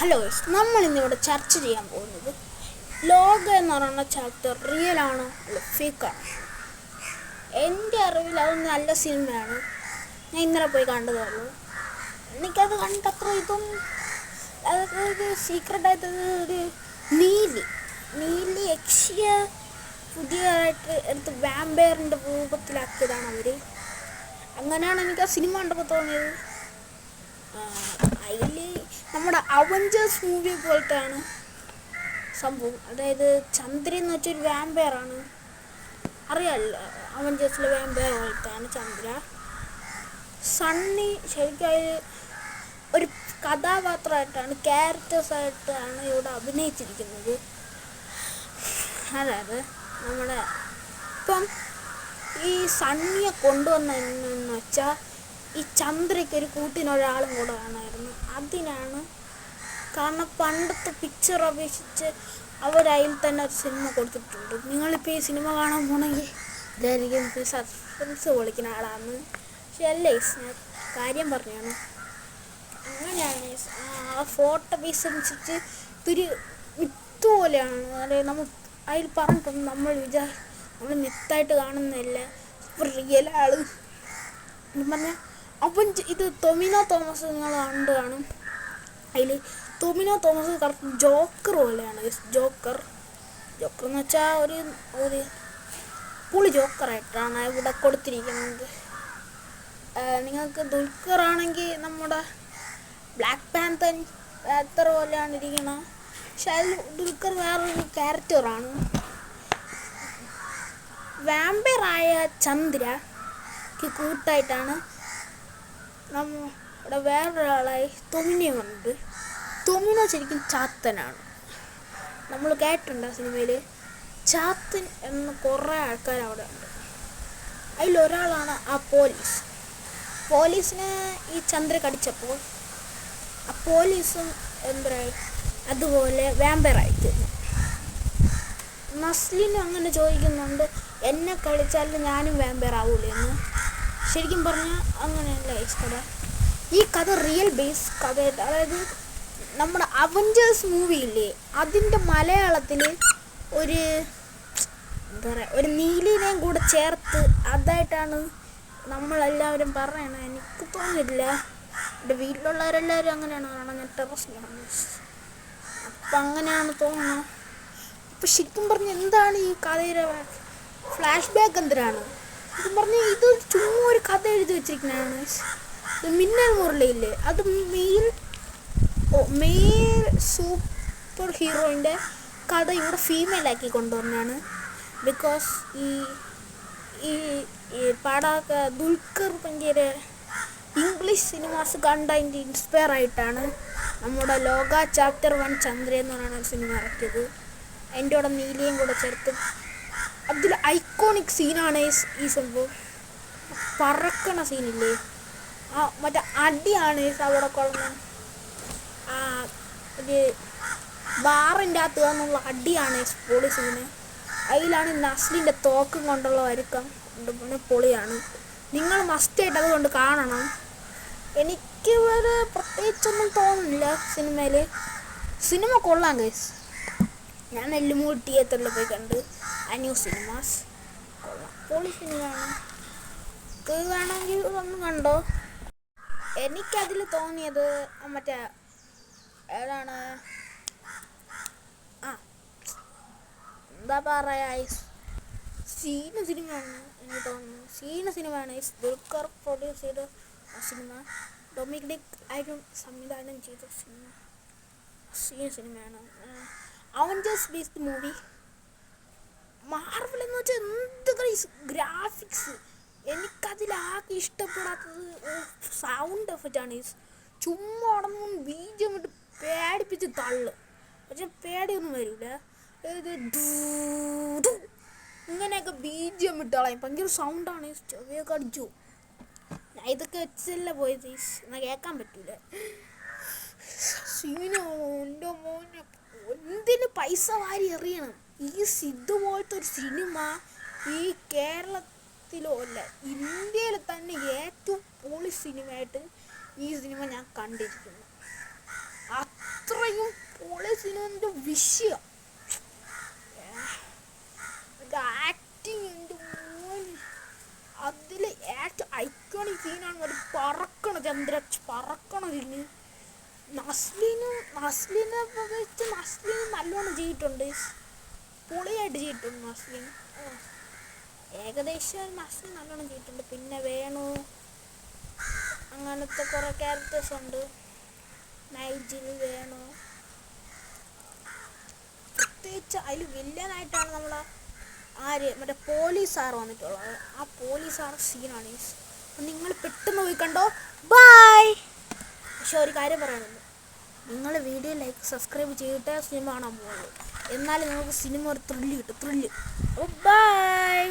Hello, നമ്മൾ ഇന്നിവിടെ ചർച്ച ചെയ്യാൻ പോകുന്നത് ലോക എന്ന് പറയുന്ന ചാപ്റ്റർ റിയൽ ആണോ അല്ല ഫേക്കാണോ. എൻ്റെ അറിവിൽ അത് നല്ല സിനിമയാണ്. ഞാൻ ഇന്നലെ പോയി കണ്ടതുള്ളൂ. എനിക്കത് കണ്ടത്ര അതൊരു സീക്രട്ടായിട്ട് ഒരു നീലി യക്ഷിയ പുതിയതായിട്ട് എടുത്ത് വാമ്പയറിൻ്റെ രൂപത്തിലാക്കിയതാണ് അവർ. അങ്ങനെയാണ് എനിക്ക് ആ സിനിമ കണ്ടപ്പോൾ തോന്നിയത്. അതിൽ നമ്മുടെ അവഞ്ചേഴ്സ് മൂവി പോലത്തെയാണ് സംഭവം. അതായത് ചന്ദ്രൻ എന്ന് വെച്ചൊരു വാമ്പയറാണ്. അറിയാമല്ലോ, അവഞ്ചേഴ്സിലെ വാമ്പയർ പോലത്തെയാണ് ചന്ദ്ര. സണ്ണി ശരിക്കും അതിൽ ഒരു കഥാപാത്രമായിട്ടാണ്, ക്യാരക്ടേഴ്സായിട്ടാണ് ഇവിടെ അഭിനയിച്ചിരിക്കുന്നത്. അതായത് നമ്മുടെ ഇപ്പം ഈ സണ്ണിയെ കൊണ്ടുവന്നെന്ന് വെച്ചാൽ ഈ ചന്ദ്രയ്ക്ക് ഒരു കൂട്ടിനൊരാളും കൂടെ വേണമായിരുന്നു. അതിനാണ് കാരണം പണ്ടത്തെ പിക്ചർ അപേക്ഷിച്ച് അവരതിൽ തന്നെ ഒരു സിനിമ കൊടുത്തിട്ടുണ്ട്. നിങ്ങളിപ്പോൾ ഈ സിനിമ കാണാൻ പോകണമെങ്കിൽ ഇതായിരിക്കും സസ്പെൻസ് പൊളിക്കുന്ന ആളാണ്. പക്ഷെ അല്ലേ, ഞാൻ കാര്യം പറഞ്ഞാണ്. അങ്ങനെയാണ് ആ ഫോട്ടോ പീസ് അനുസരിച്ച് ഇതൊരു മിത്ത് പോലെയാണ്. അതായത് നമ്മൾ അതിൽ പറഞ്ഞിട്ടുണ്ട്, നമ്മൾ മിത്തായിട്ട് കാണുന്നില്ല, റിയൽ ആള് എന്ന് പറഞ്ഞാൽ ഇത് ടൊവിനോ തോമസ് നിങ്ങൾ കണ്ടു കാണും. അതിൽ ടൊവിനോ തോമസ് കറക്റ്റ് ജോക്കർ പോലെയാണ്. ജോക്കർ എന്ന് വെച്ചാൽ ഒരു പുളി ജോക്കറായിട്ടാണ് ഇവിടെ കൊടുത്തിരിക്കുന്നത്. നിങ്ങൾക്ക് ദുൽഖർ ആണെങ്കിൽ നമ്മുടെ ബ്ലാക്ക് പാന്തർ പോലെയാണ് ഇരിക്കുന്നത്. പക്ഷെ അതിൽ ദുൽഖർ വേറൊരു ക്യാരക്ടറാണ്. വാമ്പയറായ ചന്ദ്രക്ക് കൂട്ടായിട്ടാണ് നമ്മുടെ വേറൊരാളായി ടൊവിനോ ഉണ്ട്. ടൊവിനോ ശരിക്കും ചാത്തനാണ്. നമ്മൾ കേട്ടിട്ടുണ്ട് ആ സിനിമയിൽ ചാത്തൻ എന്ന് കുറേ ആൾക്കാർ അവിടെ ഉണ്ട്. അതിലൊരാളാണ് ആ പോലീസിനെ ഈ ചന്ദ്ര കടിച്ചപ്പോൾ ആ പോലീസും എന്തായി അതുപോലെ വാമ്പയറായി തീർന്നു. നസ്ലിനും അങ്ങനെ ചോദിക്കുന്നുണ്ട്, എന്നെ കളിച്ചാലും ഞാനും വാമ്പയർ ആവൂലെന്ന്. ശരിക്കും പറഞ്ഞാൽ അങ്ങനെയല്ല ഈ കഥ. ഈ കഥ റിയൽ ബേസ് കഥയായിട്ട്, അതായത് നമ്മുടെ അവഞ്ചേഴ്സ് മൂവിയില്ലേ അതിൻ്റെ മലയാളത്തിൽ ഒരു എന്താ പറയുക, ഒരു നീലിനെയും കൂടെ ചേർത്ത് അതായിട്ടാണ് നമ്മളെല്ലാവരും പറയണത്. എനിക്ക് തോന്നിയില്ല, എൻ്റെ വീട്ടിലുള്ളവരെല്ലാവരും അങ്ങനെയാണ് കാണാൻ. ഞാൻ ടെറസിലാണ്, അപ്പം അങ്ങനെയാണ് തോന്നുന്നത്. അപ്പം ശരിക്കും പറഞ്ഞാൽ എന്താണ് ഈ കഥയുടെ ഫ്ലാഷ് ബാക്ക് എന്തിനാണ് ഇതും പറഞ്ഞ് ഇത് ചുമ്മാ ഒരു കഥ എഴുതി വെച്ചിരിക്കുന്നതാണ്. മിന്നൽ മുരളിയില്ലേ, അത് മെയിൽ സൂപ്പർ ഹീറോയിൻ്റെ കഥ ഇവിടെ ഫീമെയിലാക്കി കൊണ്ടുവന്നാണ്. ബിക്കോസ് ഈ ദുൽഖർ ഭയങ്കര ഇംഗ്ലീഷ് സിനിമാസ് കണ്ടതിൻ്റെ ഇൻസ്പയർ ആയിട്ടാണ് നമ്മുടെ ലോക ചാപ്റ്റർ 1 ചന്ദ്ര എന്ന് പറയുന്ന സിനിമ ഇറക്കിയത്. എൻ്റെ കൂടെ നീലിയും കൂടെ ചേർത്ത് അതിൽ ഐക്കോണിക് സീനാണ് ഈ സംഭവം. പറക്കണ സീനില്ലേ, ആ മറ്റേ അടിയാണ് അവിടെ കൊള്ളുന്ന ആ ഒരു ബാറിൻ്റെ അകത്ത് നിന്നുള്ള അടിയാണ് പൊളി സീന്. അതിലാണ് നസ്ലിൻ്റെ തോക്കും കൊണ്ടുള്ള വരുക്കം പൊളിയാണ്. നിങ്ങൾ മസ്റ്റായിട്ട് അതുകൊണ്ട് കാണണം. എനിക്ക് വേറെ പ്രത്യേകിച്ചൊന്നും തോന്നുന്നില്ല സിനിമയിൽ. സിനിമ കൊള്ളാം ഗൈസ്. ഞാൻ നെല്ലുമൂടി തിയേറ്ററിൽ പോയി കണ്ട് ന്യൂ സിനിമാസ്. കൊള്ളാം, പൊളി സിനിമയാണ്. വേണമെങ്കിൽ ഒന്ന് കണ്ടോ. എനിക്കതിൽ തോന്നിയത് മറ്റേ ഏതാണ് എന്താ പറയുക, സിനിമയാണ് എനിക്ക് തോന്നുന്നു. സിനിമയാണ് ദുൽഖർ പ്രൊഡ്യൂസ് ചെയ്ത സിനിമ. ഡൊമിനിക് ആയിട്ടും സംവിധാനം ചെയ്ത സിനിമയാണ്. Avengers based movie. മാർവൽ എന്ന് വെച്ചാൽ എന്ത് ഗ്രാഫിക്സ്. എനിക്കതിലാകെ ഇഷ്ടപ്പെടാത്തത് സൗണ്ട് എഫക്റ്റാണ്. ചുമ്മാ അടന്ന് ബീജം ഇട്ട് പേടിപ്പിച്ച് തള്ളു, പക്ഷെ പേടിയൊന്നും വരില്ല. ഇങ്ങനെയൊക്കെ ബീജം ഇട്ട് കളയും, ഭയങ്കര സൗണ്ടാണ്. ചെവിയൊക്കെ അടിച്ചു. ഞാൻ ഇതൊക്കെ വെച്ചല്ല പോയത്, എന്നാൽ കേൾക്കാൻ പറ്റൂല. സീനോ എൻ്റെ മോനെ, എന്തിന് പൈസ വാരി എറിയണം. ഇതുപോലത്തെ ഒരു സിനിമ ഈ കേരളത്തിലോ അല്ല ഇന്ത്യയിൽ തന്നെ ഏറ്റവും പൊളി സിനിമയായിട്ട് ഈ സിനിമ ഞാൻ കണ്ടിരിക്കുന്നു. അത്രയും സിനിമ വിഷയം ആക്ടിങ് അതിൽ ഏറ്റവും ഐക്കോണിക് സീനാണ് ഒരു പറക്കണ പറക്കണതിന് നസ്ലിനെ വെച്ച് നസ്ലിന് നല്ലോണം ചെയ്തിട്ടുണ്ട്, പൊളിയായിട്ട് ചെയ്തിട്ടുണ്ട് നസ്ലിൻ. ഏകദേശം നസ്ലിൻ നല്ലോണം ചെയ്തിട്ടുണ്ട്. പിന്നെ വേണു അങ്ങനത്തെ കുറേ ക്യാരക്ടേഴ്സ് ഉണ്ട്. നൈജിൽ വേണു പ്രത്യേകിച്ച് അതിൽ വില്ലനായിട്ടാണ് നമ്മൾ മറ്റേ പോലീസുകാർ വന്നിട്ടുള്ളത്. ആ പോലീസുകാർ സീനാണ്. നിങ്ങൾ പെട്ടെന്ന് പോയി കണ്ടോ. ബൈ. പക്ഷെ ഒരു കാര്യം പറയാനുണ്ട്, നിങ്ങൾ വീഡിയോ ലൈക്ക് സബ്സ്ക്രൈബ് ചെയ്തിട്ടേ സിനിമ കാണാൻ പോകുള്ളൂ. എന്നാലും നമുക്ക് സിനിമ ഒരു ത്രില്ല് കിട്ടും. ബൈ.